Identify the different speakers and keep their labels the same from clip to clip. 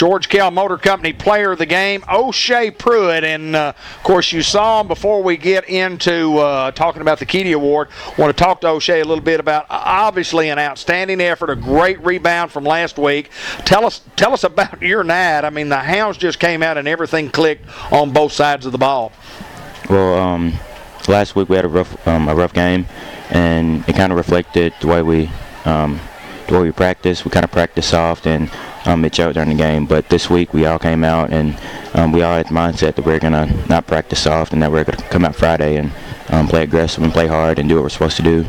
Speaker 1: George Kell Motor Company Player of the Game, O'Shea Pruitt. And, of course, you saw him before we get into talking about the Keedy Award. I want to talk to O'Shea a little bit about, obviously, an outstanding effort, a great rebound from last week. Tell us about your night. I mean, the Hounds just came out and everything clicked on both sides of the ball.
Speaker 2: Well, last week we had a rough game, and it kind of reflected the way we practiced. We kind of practiced soft, and it showed during the game. But this week we all came out, and we all had the mindset that we're going to not practice soft and that we're going to come out Friday and play aggressive and play hard and do what we're supposed to do.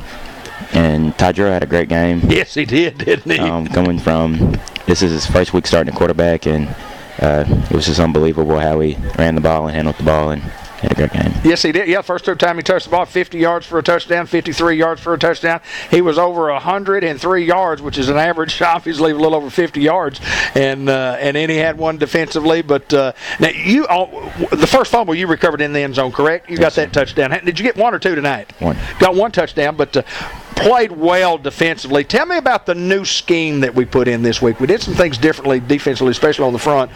Speaker 2: And Tydro had a great game.
Speaker 1: Yes, he did, didn't he?
Speaker 2: Coming from, this is his first week starting at quarterback, and it was just unbelievable how he ran the ball and handled the ball and had a great game.
Speaker 1: Yes, he did. Yeah, first time he touched the ball, 50 yards for a touchdown, 53 yards for a touchdown. He was over 103 yards, which is an average, obviously a little over 50 yards. And then he had one defensively. But now the first fumble you recovered in the end zone, correct? You got that touchdown. Did you get one or two tonight?
Speaker 2: One.
Speaker 1: Got one touchdown, but played well defensively. Tell me about the new scheme that we put in this week. We did some things differently defensively, especially on the front.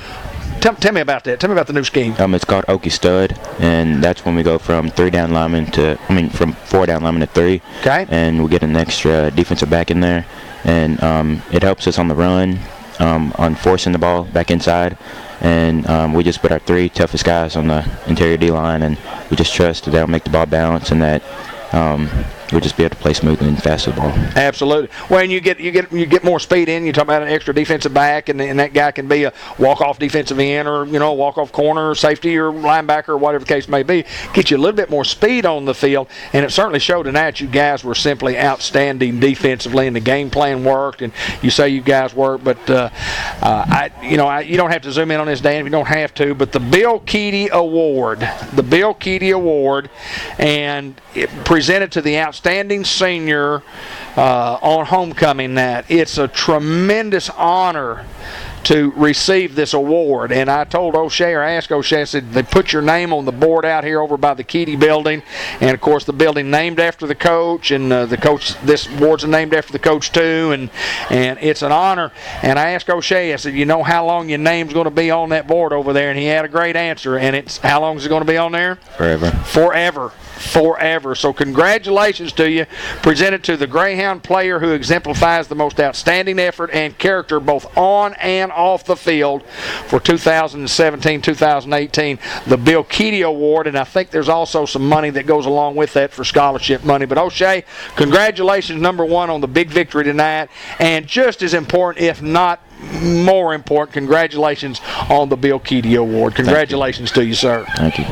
Speaker 1: Tell me about that. Tell me about the new scheme.
Speaker 2: It's called Okie Stud, and that's when we go from from 4 down linemen to 3.
Speaker 1: Okay.
Speaker 2: And we get an extra defensive back in there, and it helps us on the run, on forcing the ball back inside. And we just put our 3 toughest guys on the interior D-line, and we just trust that they'll make the ball bounce and that we'll just be able to play smoothly and fast with the ball.
Speaker 1: Absolutely. Well, and you get more speed in. You talk about an extra defensive back, and that guy can be a walk-off defensive end or walk-off corner, or safety, or linebacker, or whatever the case may be. Get you a little bit more speed on the field, and it certainly showed tonight. You guys were simply outstanding defensively, and the game plan worked. And you say you guys worked, but you don't have to zoom in on this, Dan, if you don't have to. But the Bill Keedy Award, and it presented to the outstanding senior on homecoming night. It's a tremendous honor to receive this award. And I told O'Shea, or asked O'Shea, I said, they put your name on the board out here over by the Keedy building. And, of course, the building named after the coach, and the coach, this award's named after the coach, too. And it's an honor. And I asked O'Shea, I said, you know how long your name's going to be on that board over there? And he had a great answer. And it's, how long is it going to be on there?
Speaker 2: Forever.
Speaker 1: Forever. So congratulations to you. Presented to the Greyhound player who exemplifies the most outstanding effort and character both on and off the field for 2017-2018, the Bill Keedy Award. And I think there's also some money that goes along with that for scholarship money. But O'Shea, congratulations, number one, on the big victory tonight. And just as important, if not more important, congratulations on the Bill Keedy Award. Congratulations to you, sir.
Speaker 2: Thank you.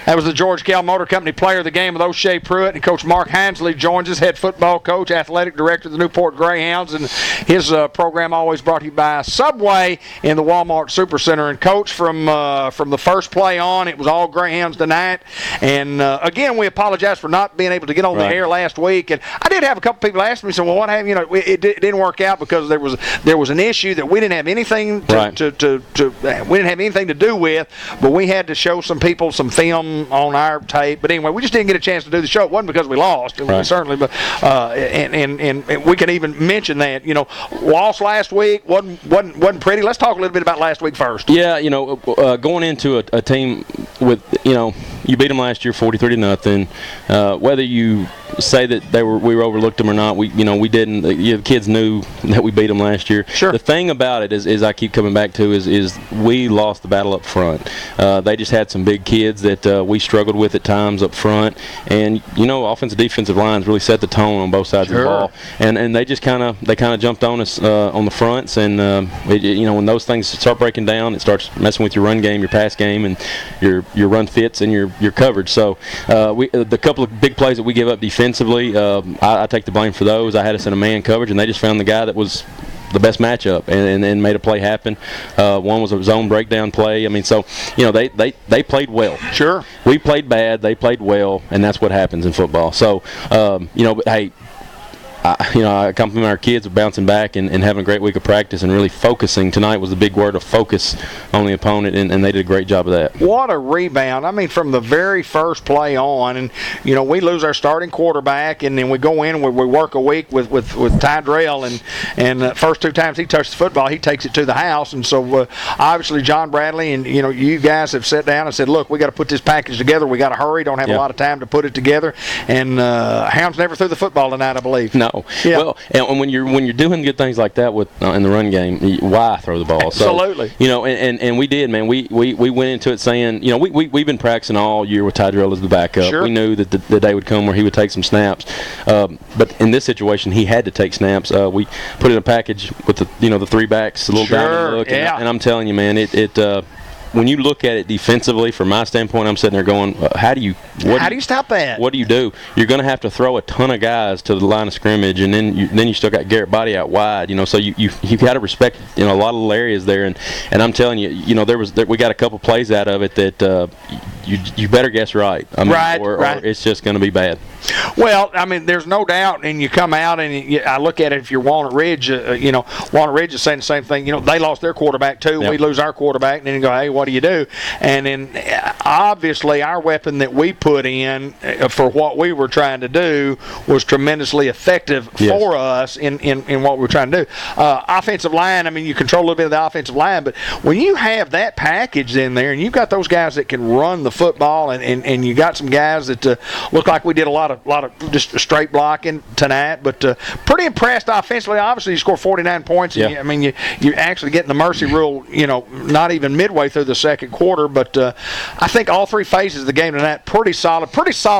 Speaker 1: That was the George Kell Motor Company Player of the Game with O'Shea Pruitt, and Coach Mark Hinsley joins us, head football coach, athletic director of the Newport Greyhounds, and his program always brought to you by Subway in the Walmart Supercenter. And Coach, from the first play on, it was all Greyhounds tonight. And again, we apologize for not being able to get on the air last week. And I did have a couple people ask me, "So, well, what happened?" It didn't work out because there was an issue that we didn't have anything we didn't have anything to do with, but we had to show some people some film on our tape. But anyway, we just didn't get a chance to do the show. It wasn't because we lost, certainly, but and we can even mention that lost last week wasn't pretty. Let's talk a little bit about last week first.
Speaker 3: Yeah, going into a team with you beat them last year 43-0. Whether you say that we overlooked them or not, we didn't. The kids knew that we beat them last year.
Speaker 1: Sure.
Speaker 3: The thing about it is I keep coming back to is we lost the battle up front. They just had some big kids that we struggled with at times up front, and offensive defensive lines really set the tone on both sides of the ball, and they just kind of jumped on us on the fronts, and when those things start breaking down, it starts messing with your run game, your pass game, and your run fits and your coverage. So the couple of big plays that we give up defensively, I take the blame for those. I had us in a man coverage, and they just found the guy that was the best matchup and made a play happen. One was a zone breakdown play. I mean, so they played well.
Speaker 1: Sure.
Speaker 3: We played bad. They played well, and that's what happens in football. So but hey, I compliment our kids with bouncing back and having a great week of practice and really focusing. Tonight was the big word of focus on the opponent, and they did a great job of that.
Speaker 1: What a rebound. I mean, from the very first play on, and, we lose our starting quarterback, and then we go in and we work a week with Tydrell, and the first 2 times he touched the football, he takes it to the house. And so, obviously, John Bradley and, you guys have sat down and said, look, we got to put this package together. We got to hurry. Don't have a lot of time to put it together. And Hounds never threw the football tonight, I believe.
Speaker 3: No. Yeah. Well, and when you're doing good things like that with in the run game, why throw the ball?
Speaker 1: Absolutely.
Speaker 3: So, and we did, man. We went into it saying, we've been practicing all year with Tydrell as the backup.
Speaker 1: Sure.
Speaker 3: We knew that the day would come where he would take some snaps. But in this situation, he had to take snaps. We put in a package with the 3 backs, a little diamond look.
Speaker 1: Yeah.
Speaker 3: And I'm telling you, man, it when you look at it defensively, from my standpoint, I'm sitting there going, how do you
Speaker 1: stop that?
Speaker 3: What do you do? You're going to have to throw a ton of guys to the line of scrimmage, and then you still got Garrett Body out wide. So you got to respect a lot of little areas there, and I'm telling you, we got a couple plays out of it that you better guess right. I mean,
Speaker 1: right.
Speaker 3: Or it's just going to be bad.
Speaker 1: Well, I mean, there's no doubt, and you come out and I look at it. If you're Walnut Ridge, Walnut Ridge is saying the same thing. They lost their quarterback too.
Speaker 3: Yep.
Speaker 1: We lose our quarterback, and then you go, hey, what do you do? And then obviously our weapon that we put in for what we were trying to do was tremendously effective for us in what we were trying to do. Offensive line, I mean, you control a little bit of the offensive line, but when you have that package in there, and you've got those guys that can run the football, and you got some guys that look like we did a lot of just straight blocking tonight, but pretty impressed offensively. Obviously, you score 49 points. And you're actually getting the mercy rule, not even midway through the second quarter. But I think all 3 phases of the game tonight, pretty solid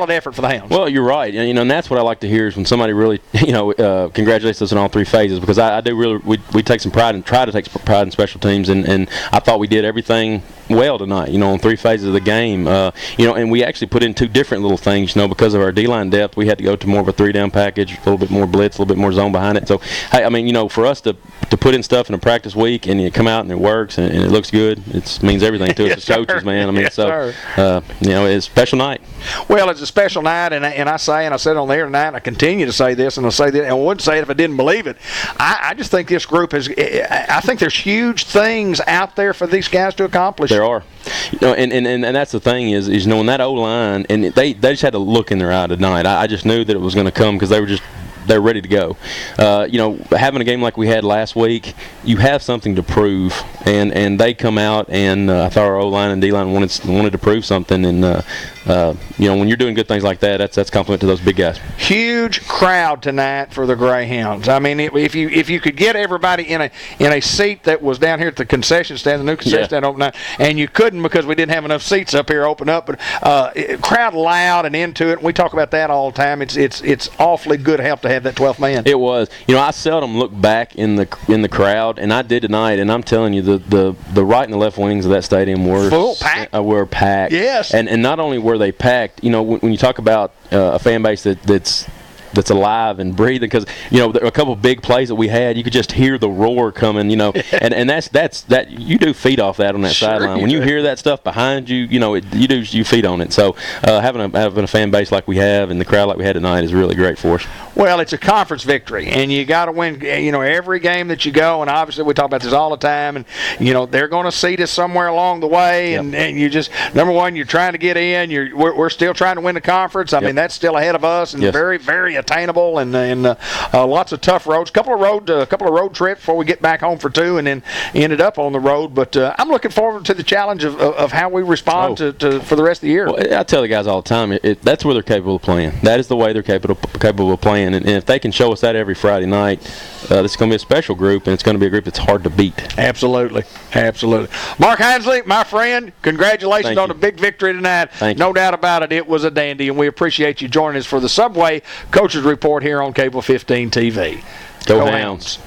Speaker 1: effort for the Hounds.
Speaker 3: Well, you're right, and that's what I like to hear is when somebody really, congratulates us in all 3 phases, because I do really we take some pride and try to take some pride in special teams, and I thought we did everything well tonight, on 3 phases of the game, and we actually put in 2 different little things, because of our D-line depth. We had to go to more of a 3-down package, a little bit more blitz, a little bit more zone behind it. So, hey, I mean, for us to put in stuff in a practice week and you come out and it works and it looks good, it means everything to us as coaches, man. I mean, it's a special night.
Speaker 1: Well, it's a special night, and I said on the air tonight, and I continue to say this, and I'll say that, and I wouldn't say it if I didn't believe it. I just think this group I think there's huge things out there for these guys to accomplish.
Speaker 3: There are. And that's the thing is when that O-line, and they just had to look in their eye tonight. I just knew that it was going to come because they're ready to go. Having a game like we had last week, you have something to prove, and they come out, and I thought our O-line and D-line wanted to prove something, and when you're doing good things like that, that's compliment to those big guys.
Speaker 1: Huge crowd tonight for the Greyhounds. I mean, if you could get everybody in a seat that was down here at the concession stand, the new concession stand open up, and you couldn't because we didn't have enough seats up here open up, but crowd loud and into it. And we talk about that all the time. It's awfully good help to have that 12th man.
Speaker 3: It was. I seldom look back in the crowd, and I did tonight. And I'm telling you, the right and the left wings of that stadium were
Speaker 1: full packed.
Speaker 3: Were packed.
Speaker 1: Yes.
Speaker 3: And not only were they packed, when you talk about a fan base that's alive and breathing, because a couple of big plays that we had, you could just hear the roar coming, and that's you do feed off that on that sideline. When you hear that stuff behind you, you feed on it. So having a fan base like we have and the crowd like we had tonight is really great for us.
Speaker 1: Well, it's a conference victory, and you got to win. Every game that you go, and obviously we talk about this all the time. And they're going to seed us somewhere along the way, and you just number one, you're trying to get in. We're still trying to win the conference. I mean, that's still ahead of us, and very, very attainable, and lots of tough roads. A couple of road trips before we get back home for 2, and then ended up on the road. But I'm looking forward to the challenge of how we respond to for the rest of the year.
Speaker 3: Well, I tell the guys all the time, that's where they're capable of playing. That is the way they're capable of playing. And if they can show us that every Friday night, this is going to be a special group, and it's going to be a group that's hard to beat.
Speaker 1: Absolutely. Mark Hansley, my friend, congratulations on the big victory tonight.
Speaker 3: Thank you.
Speaker 1: No doubt about it, it was a dandy, and we appreciate you joining us for the Subway Coaches Report here on Cable 15 TV.
Speaker 3: Go Hounds.